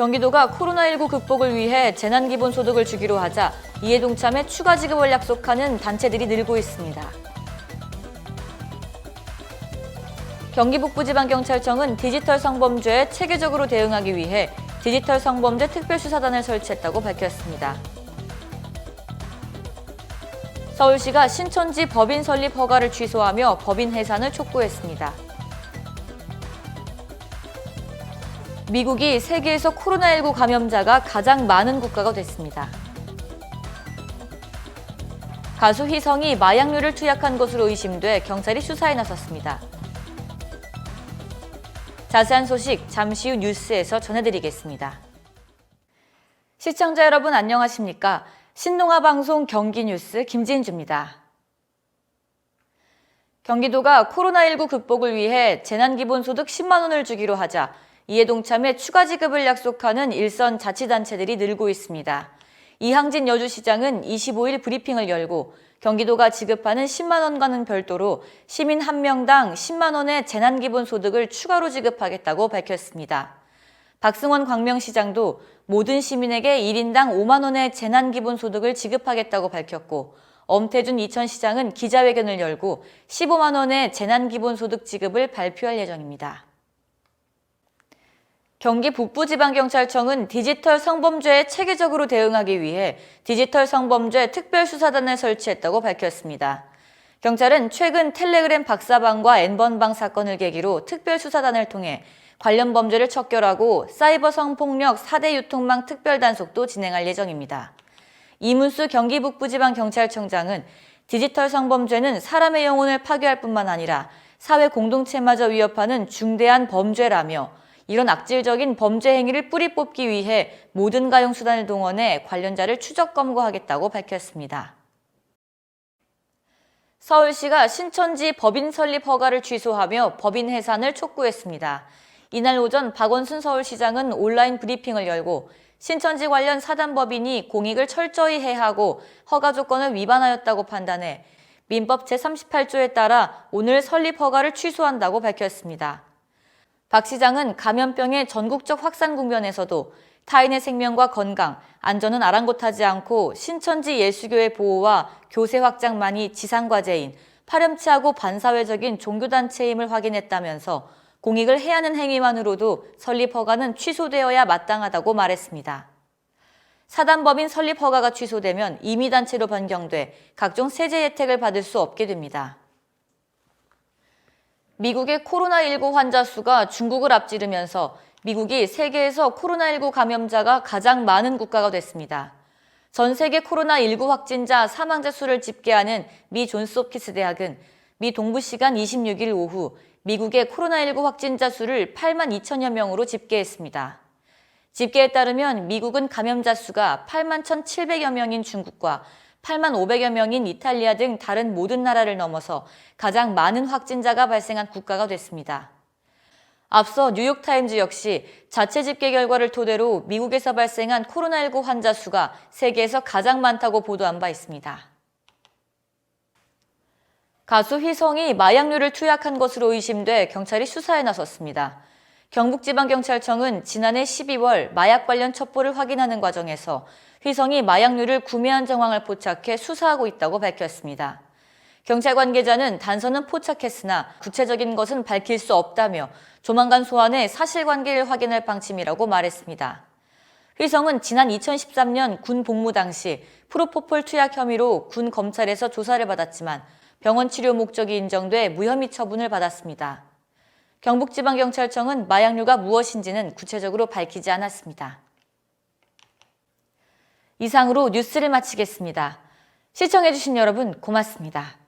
경기도가 코로나19 극복을 위해 재난기본소득을 주기로 하자 이에 동참해 추가 지급을 약속하는 단체들이 늘고 있습니다. 경기북부지방경찰청은 디지털 성범죄에 체계적으로 대응하기 위해 디지털 성범죄 특별수사단을 설치했다고 밝혔습니다. 서울시가 신천지 법인 설립 허가를 취소하며 법인 해산을 촉구했습니다. 미국이 세계에서 코로나19 감염자가 가장 많은 국가가 됐습니다. 가수 휘성이 마약류를 투약한 것으로 의심돼 경찰이 수사에 나섰습니다. 자세한 소식 잠시 후 뉴스에서 전해드리겠습니다. 시청자 여러분 안녕하십니까? 신동아방송 경기뉴스 김진주입니다. 경기도가 코로나19 극복을 위해 재난기본소득 10만 원을 주기로 하자 이에 동참해 추가 지급을 약속하는 일선 자치단체들이 늘고 있습니다. 이항진 여주시장은 25일 브리핑을 열고 경기도가 지급하는 10만 원과는 별도로 시민 1명당 10만 원의 재난기본소득을 추가로 지급하겠다고 밝혔습니다. 박승원 광명시장도 모든 시민에게 1인당 5만 원의 재난기본소득을 지급하겠다고 밝혔고 엄태준 이천시장은 기자회견을 열고 15만 원의 재난기본소득 지급을 발표할 예정입니다. 경기 북부지방경찰청은 디지털 성범죄에 체계적으로 대응하기 위해 디지털 성범죄 특별수사단을 설치했다고 밝혔습니다. 경찰은 최근 텔레그램 박사방과 N번방 사건을 계기로 특별수사단을 통해 관련 범죄를 척결하고 사이버 성폭력 4대 유통망 특별단속도 진행할 예정입니다. 이문수 경기북부지방경찰청장은 디지털 성범죄는 사람의 영혼을 파괴할 뿐만 아니라 사회 공동체마저 위협하는 중대한 범죄라며 이런 악질적인 범죄 행위를 뿌리 뽑기 위해 모든 가용 수단을 동원해 관련자를 추적 검거하겠다고 밝혔습니다. 서울시가 신천지 법인 설립 허가를 취소하며 법인 해산을 촉구했습니다. 이날 오전 박원순 서울시장은 온라인 브리핑을 열고 신천지 관련 사단법인이 공익을 철저히 해하고 허가 조건을 위반하였다고 판단해 민법 제38조에 따라 오늘 설립 허가를 취소한다고 밝혔습니다. 박 시장은 감염병의 전국적 확산 국면에서도 타인의 생명과 건강, 안전은 아랑곳하지 않고 신천지 예수교의 보호와 교세 확장만이 지상과제인 파렴치하고 반사회적인 종교단체임을 확인했다면서 공익을 해하는 행위만으로도 설립 허가는 취소되어야 마땅하다고 말했습니다. 사단법인 설립 허가가 취소되면 임의단체로 변경돼 각종 세제 혜택을 받을 수 없게 됩니다. 미국의 코로나19 환자 수가 중국을 앞지르면서 미국이 세계에서 코로나19 감염자가 가장 많은 국가가 됐습니다. 전 세계 코로나19 확진자 사망자 수를 집계하는 미 존스홉킨스 대학은 미 동부 시간 26일 오후 미국의 코로나19 확진자 수를 8만 2천여 명으로 집계했습니다. 집계에 따르면 미국은 감염자 수가 8만 1,700여 명인 중국과 8만 500여 명인 이탈리아 등 다른 모든 나라를 넘어서 가장 많은 확진자가 발생한 국가가 됐습니다. 앞서 뉴욕타임즈 역시 자체 집계 결과를 토대로 미국에서 발생한 코로나19 환자 수가 세계에서 가장 많다고 보도한 바 있습니다. 가수 휘성이 마약류를 투약한 것으로 의심돼 경찰이 수사에 나섰습니다. 경북지방경찰청은 지난해 12월 마약 관련 첩보를 확인하는 과정에서 휘성이 마약류를 구매한 정황을 포착해 수사하고 있다고 밝혔습니다. 경찰 관계자는 단서는 포착했으나 구체적인 것은 밝힐 수 없다며 조만간 소환해 사실관계를 확인할 방침이라고 말했습니다. 휘성은 지난 2013년 군 복무 당시 프로포폴 투약 혐의로 군 검찰에서 조사를 받았지만 병원 치료 목적이 인정돼 무혐의 처분을 받았습니다. 경북지방경찰청은 마약류가 무엇인지는 구체적으로 밝히지 않았습니다. 이상으로 뉴스를 마치겠습니다. 시청해주신 여러분 고맙습니다.